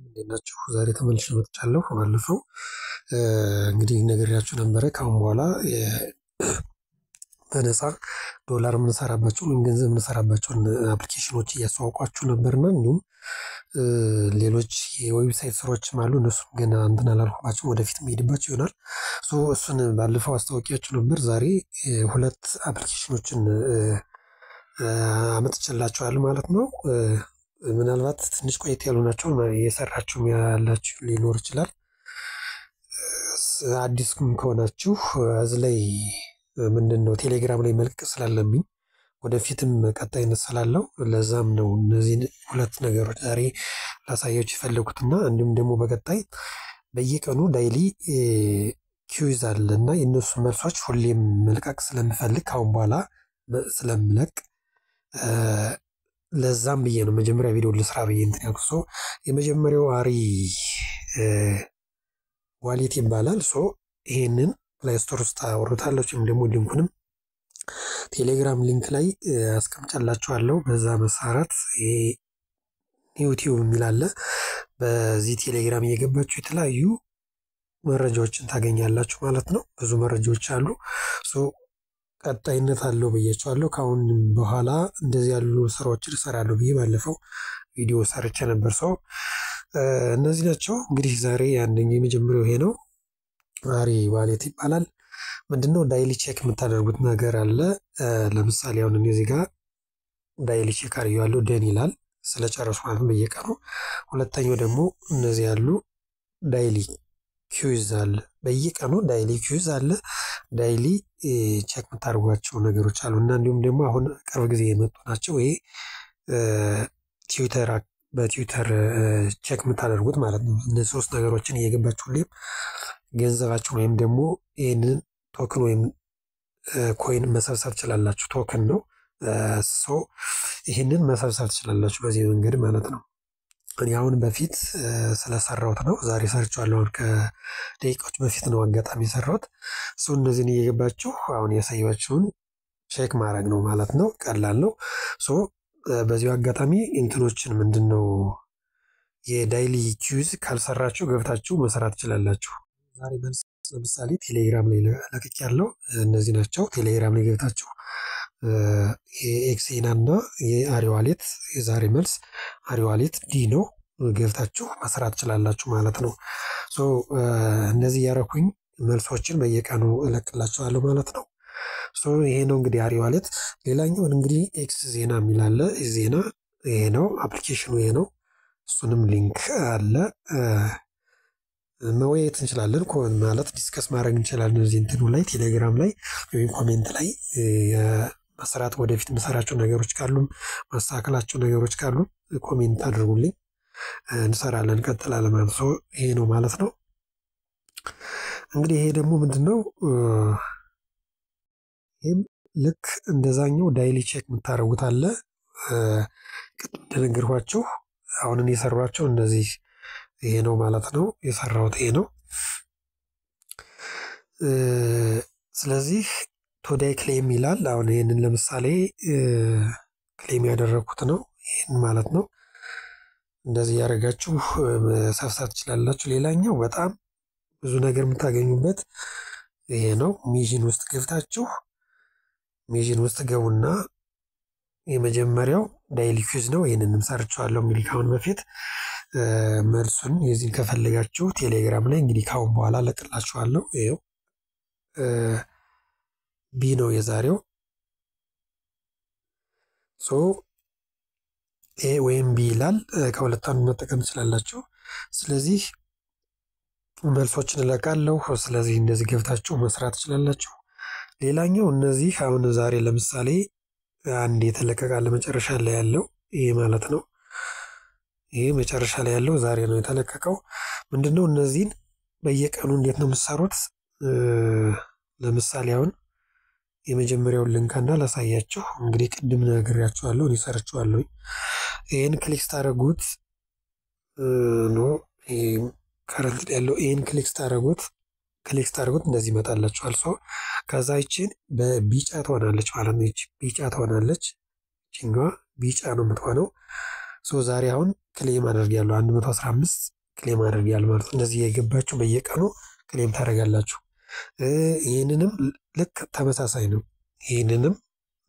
እንደናችሁ ዛሬ ተመልሼ መጥቻለሁ። ባለፈው እንግዲህ ነግሬያችሁ ነበረ። ካሁን በኋላ በነፃ ዶላር የምንሰራባቸውን ገንዘብ የምንሰራባቸውን አፕሊኬሽኖች እያስተዋወቅኳችሁ ነበርና እንዲሁም ሌሎች የዌብሳይት ስራዎችም አሉ። እነሱም ገና እንትን አላልኩባቸውም፣ ወደፊት የምሄድባቸው ይሆናል። እሱን ባለፈው አስታውቂያችሁ ነበር። ዛሬ ሁለት አፕሊኬሽኖችን አመጥቼላችኋለሁ ማለት ነው። ምናልባት ትንሽ ቆየት ያሉ ናቸው። እየሰራችሁም ያላችሁ ሊኖር ይችላል። አዲስም ከሆናችሁ እዚህ ላይ ምንድነው ቴሌግራም ላይ መልቀቅ ስላለብኝ ወደፊትም ቀጣይነት ስላለው ለዛም ነው እነዚህን ሁለት ነገሮች ዛሬ ላሳያችሁ የፈለኩትና እንዲሁም ደግሞ በቀጣይ በየቀኑ ዳይሊ ኪዩዝ አለና የነሱ መልሶች ሁሌም መልቀቅ ስለምፈልግ ካሁን በኋላ ስለምለቅ ለዛም ብዬ ነው መጀመሪያ ቪዲዮ ልስራ ብዬ እንትን ያልኩት። የመጀመሪያው አሪ ዋሌት ይባላል። ይሄንን ፕሌይ ስቶር ውስጥ አወርዱታላችሁ ወይም ደግሞ ሊንኩንም ቴሌግራም ሊንክ ላይ አስቀምጫላችኋለሁ። በዛ መሰረት ዩቲዩብ የሚል አለ። በዚህ ቴሌግራም እየገባችሁ የተለያዩ መረጃዎችን ታገኛላችሁ ማለት ነው። ብዙ መረጃዎች አሉ። ቀጣይነት አለው ብያችኋለሁ። ካሁን በኋላ እንደዚህ ያሉ ስራዎችን እሰራለሁ ብዬ ባለፈው ቪዲዮ ሰርቼ ነበር። እነዚህ ናቸው እንግዲህ ዛሬ አንደኛው የመጀመሪያው ይሄ ነው። አሪ ዋሌት ይባላል። ምንድነው ዳይሊ ቼክ የምታደርጉት ነገር አለ። ለምሳሌ አሁን እዚህ ጋር ዳይሊ ቼክ አድርጌዋለሁ ደን ይላል ስለጨረስኩ ማለት ነው በየቀኑ። ሁለተኛው ደግሞ እነዚህ ያሉ ዳይሊ ኪዩዝ አለ። በየቀኑ ዳይሊ ኪዩዝ አለ። ዳይሊ ቼክ የምታደርጓቸው ነገሮች አሉ እና እንዲሁም ደግሞ አሁን ቅርብ ጊዜ የመጡ ናቸው። ይሄ በትዊተር ቼክ የምታደርጉት ማለት ነው። እነዚህ ሶስት ነገሮችን እየገባችሁ ሁሌም ገንዘባችሁ ወይም ደግሞ ይሄንን ቶክን ወይም ኮይን መሰብሰብ ትችላላችሁ። ቶክን ነው። ይሄንን መሰብሰብ ትችላላችሁ በዚህ መንገድ ማለት ነው። እኔ አሁን በፊት ስለሰራሁት ነው ዛሬ ሰርቻለሁ። አሁን ከደቂቃዎች በፊት ነው አጋጣሚ የሰራሁት። እነዚህን እየገባችሁ አሁን ያሳያችሁን ቼክ ማድረግ ነው ማለት ነው። ቀላል ነው። በዚሁ አጋጣሚ እንትኖችን ምንድነው የዳይሊ ኪዩዝ ካልሰራችሁ ገብታችሁ መስራት ትችላላችሁ። ዛሬ መልስ ለምሳሌ ቴሌግራም ላይ ለቅቄያለሁ። እነዚህ ናቸው። ቴሌግራም ላይ ገብታችሁ የኤክሴና እና የአሪ ዋሌት የዛሬ መልስ አሪ ዋሌት ዲ ነው ገብታችሁ መስራት ትችላላችሁ ማለት ነው። እነዚህ ያረኩኝ መልሶችን በየቀኑ እለቅላችኋለሁ ማለት ነው። ይሄ ነው እንግዲህ አሪ ዋሌት። ሌላኛው እንግዲህ ኤክስ ዜና የሚል አለ። ዜና ይሄ ነው አፕሊኬሽኑ ይሄ ነው። እሱንም ሊንክ አለ መወያየት እንችላለን ማለት ዲስከስ ማድረግ እንችላለን። እዚህ እንትኑ ላይ ቴሌግራም ላይ ወይም ኮሜንት ላይ መስራት ወደፊት መሰራቸው ነገሮች ካሉ ማስተካከላቸው ነገሮች ካሉ ኮሜንት አድርጉልኝ፣ እንሰራለን እንቀጥላለን ማለት ነው። ይሄ ነው ማለት ነው። እንግዲህ ይሄ ደግሞ ምንድነው ይሄም ልክ እንደዛኛው ዳይሊ ቼክ የምታደርጉት አለ። ቅድም እንደነገርኳችሁ አሁን እኔ የሰራኋቸው እንደዚህ ይሄ ነው ማለት ነው። የሰራሁት ይሄ ነው። ስለዚህ ቶዳይ ክሌም ይላል። አሁን ይሄንን ለምሳሌ ክሌም ያደረኩት ነው ይሄን ማለት ነው። እንደዚህ ያደርጋችሁ መሰብሰብ ትችላላችሁ። ሌላኛው በጣም ብዙ ነገር የምታገኙበት ይሄ ነው። ሚዥን ውስጥ ገብታችሁ ሚዥን ውስጥ ገቡና የመጀመሪያው ዳይሊ ኪዩዝ ነው። ይሄንንም ሰርቻለሁ እንግዲህ ካሁን በፊት መልሱን የዚህን ከፈለጋችሁ ቴሌግራም ላይ እንግዲህ ካሁን በኋላ ለቅላችኋለሁ። ይሄው ቢ ነው የዛሬው። ኤ ወይም ቢ ይላል። ከሁለት አንዱ መጠቀም ትችላላችሁ። ስለዚህ መልሶችን እለቃለሁ። ስለዚህ እንደዚህ ገብታችሁ መስራት ትችላላችሁ። ሌላኛው እነዚህ አሁን ዛሬ ለምሳሌ አንድ የተለቀቀ መጨረሻ ላይ ያለው ይሄ ማለት ነው። ይሄ መጨረሻ ላይ ያለው ዛሬ ነው የተለቀቀው። ምንድነው እነዚህን በየቀኑ እንዴት ነው የምትሰሩት? ለምሳሌ አሁን የመጀመሪያውን ልንካና ላሳያችሁ። እንግዲህ ቅድም ነግሬያችኋለሁ፣ እኔ ሰርቼዋለሁ። ይሄን ክሊክ ታደርጉት ነው ከረንት ያለው ይሄን ክሊክ ታደርጉት እንደዚህ ይመጣላችኋል። ከዛ ይችን በቢጫ ትሆናለች ማለት ነው። ይቺ ቢጫ ትሆናለች። ይችኛዋ ቢጫ ነው የምትሆነው። ዛሬ አሁን ክሌም አደርጋለሁ 115 ክሌም አደርጋለሁ ማለት ነው። እንደዚህ የገባችሁ በየቀኑ ክሌም ታደርጋላችሁ። ይህንንም ልክ ተመሳሳይ ነው። ይህንንም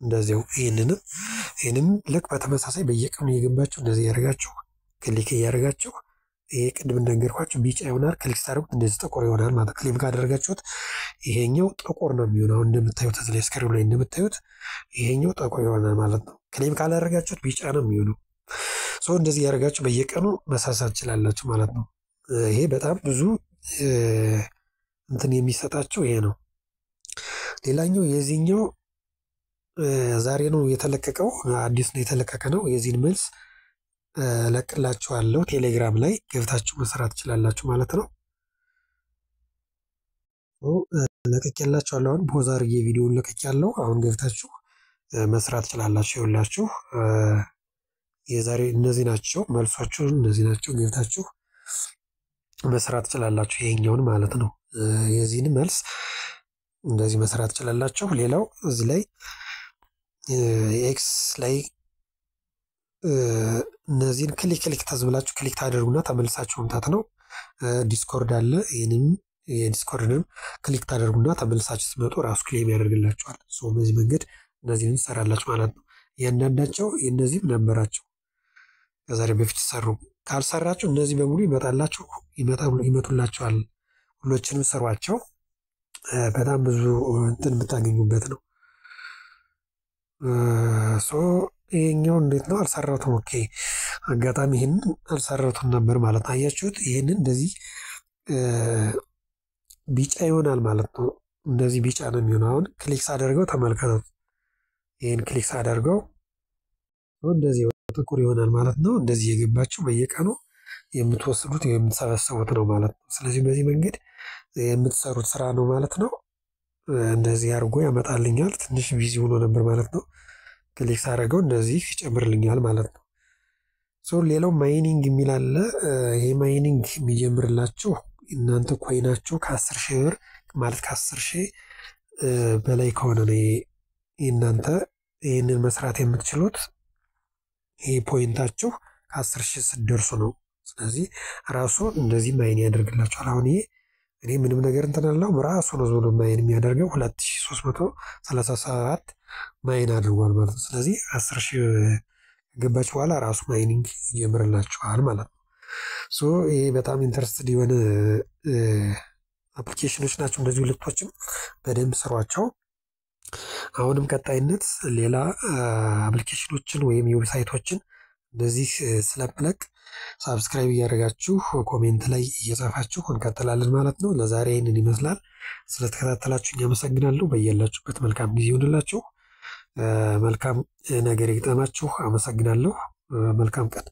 እንደዚያው ይህንንም ልክ በተመሳሳይ በየቀኑ የገባችሁ እንደዚህ ያደርጋችሁ ክሊክ እያደረጋችሁ ይሄ ቅድም እንደነገርኳችሁ ቢጫ ይሆናል። ክሊክ ስታደርጉት እንደዚህ ጥቁር ይሆናል ማለት ክሌም ካደረጋችሁት ይሄኛው ጥቁር ነው የሚሆነው። አሁን እንደምታዩት እዚህ ላይ ስክሪኑ ላይ እንደምታዩት ይሄኛው ጥቁር ይሆናል ማለት ነው። ክሌም ካላደረጋችሁት ቢጫ ነው የሚሆነው። እንደዚህ ያደርጋችሁ በየቀኑ መሳሳት ትችላላችሁ ማለት ነው። ይሄ በጣም ብዙ እንትን የሚሰጣችሁ ይሄ ነው። ሌላኛው የዚህኛው ዛሬ ነው የተለቀቀው፣ አዲስ ነው የተለቀቀ ነው። የዚህን መልስ ለቅላችኋለሁ ቴሌግራም ላይ ገብታችሁ መስራት ትችላላችሁ ማለት ነው። ለቅቄላችኋለሁ። አሁን ፖዝ አድርጌ ቪዲዮውን ለቅቄያለሁ። አሁን ገብታችሁ መስራት ትችላላችሁ። ይኸውላችሁ የዛሬ እነዚህ ናቸው መልሶቹ፣ እነዚህ ናቸው። ገብታችሁ መስራት ትችላላችሁ ይሄኛውን ማለት ነው። የዚህን መልስ እንደዚህ መስራት ትችላላችሁ። ሌላው እዚህ ላይ ኤክስ ላይ እነዚህን ክሊክ ተዝብላችሁ ክሊክ ታደርጉና ተመልሳችሁ መምጣት ነው። ዲስኮርድ አለ። ይሄንን የዲስኮርድንም ክሊክ ታደርጉና ተመልሳችሁ ስትመጡ ራሱ ክሌም ያደርግላችኋል። በዚህ መንገድ እነዚህን ትሰራላችሁ ማለት ነው። እያንዳንዳቸው እነዚህም ነበራቸው ከዛሬ በፊት ሰሩ። ካልሰራችሁ እነዚህ በሙሉ ይመጡላችኋል። ሁሎችንም ሰሯቸው። በጣም ብዙ እንትን የምታገኙበት ነው። ይሄኛው እንዴት ነው? አልሰራሁትም። ኦኬ አጋጣሚ ይሄንን አልሰራሁትም ነበር ማለት አያችሁት። ይሄንን እንደዚህ ቢጫ ይሆናል ማለት ነው። እንደዚህ ቢጫ ነው የሚሆነው። አሁን ክሊክ ሳደርገው ተመልከቱት። ይሄን ክሊክ ሳደርገው እንደዚህ ጥቁር ይሆናል ማለት ነው። እንደዚህ የገባችሁ በየቀኑ የምትወስዱት የምትሰበሰቡት ነው ማለት ነው። ስለዚህ በዚህ መንገድ የምትሰሩት ስራ ነው ማለት ነው። እንደዚህ አድርጎ ያመጣልኛል። ትንሽ ቢዚ ሆኖ ነበር ማለት ነው። ክሊክ ሳደርገው እንደዚህ ይጨምርልኛል ማለት ነው። ሌላው ማይኒንግ የሚል አለ። ይሄ ማይኒንግ የሚጀምርላችሁ እናንተ ኮይናችሁ ከ10 ሺህ ብር ማለት ከ10 ሺህ በላይ ከሆነ ነው እናንተ ይህንን መስራት የምትችሉት። ይሄ ፖይንታችሁ ከ10 ሺህ ስትደርሱ ነው። ስለዚህ ራሱ እንደዚህ ማይን ያደርግላችኋል። አሁን ይሄ እኔ ምንም ነገር እንትን አለው ራሱ ነው ዞሮ ማይን የሚያደርገው 2337 ማይን አድርጓል ማለት ነው። ስለዚህ 10 ሺህ ገባችሁ በኋላ ራሱ ማይኒንግ ይጀምርላችኋል ማለት ነው። ይሄ በጣም ኢንተረስትድ የሆነ አፕሊኬሽኖች ናቸው። እንደዚህ ሁለቶችም በደንብ ስሯቸው። አሁንም ቀጣይነት ሌላ አፕሊኬሽኖችን ወይም የዌብሳይቶችን እንደዚህ ስለምለቅ ሳብስክራይብ እያደረጋችሁ ኮሜንት ላይ እየጻፋችሁ እንቀጥላለን ማለት ነው። ለዛሬ ይህንን ይመስላል። ስለተከታተላችሁ አመሰግናለሁ። በያላችሁበት መልካም ጊዜ ይሁንላችሁ። መልካም ነገር ይግጠማችሁ። አመሰግናለሁ። መልካም ቀን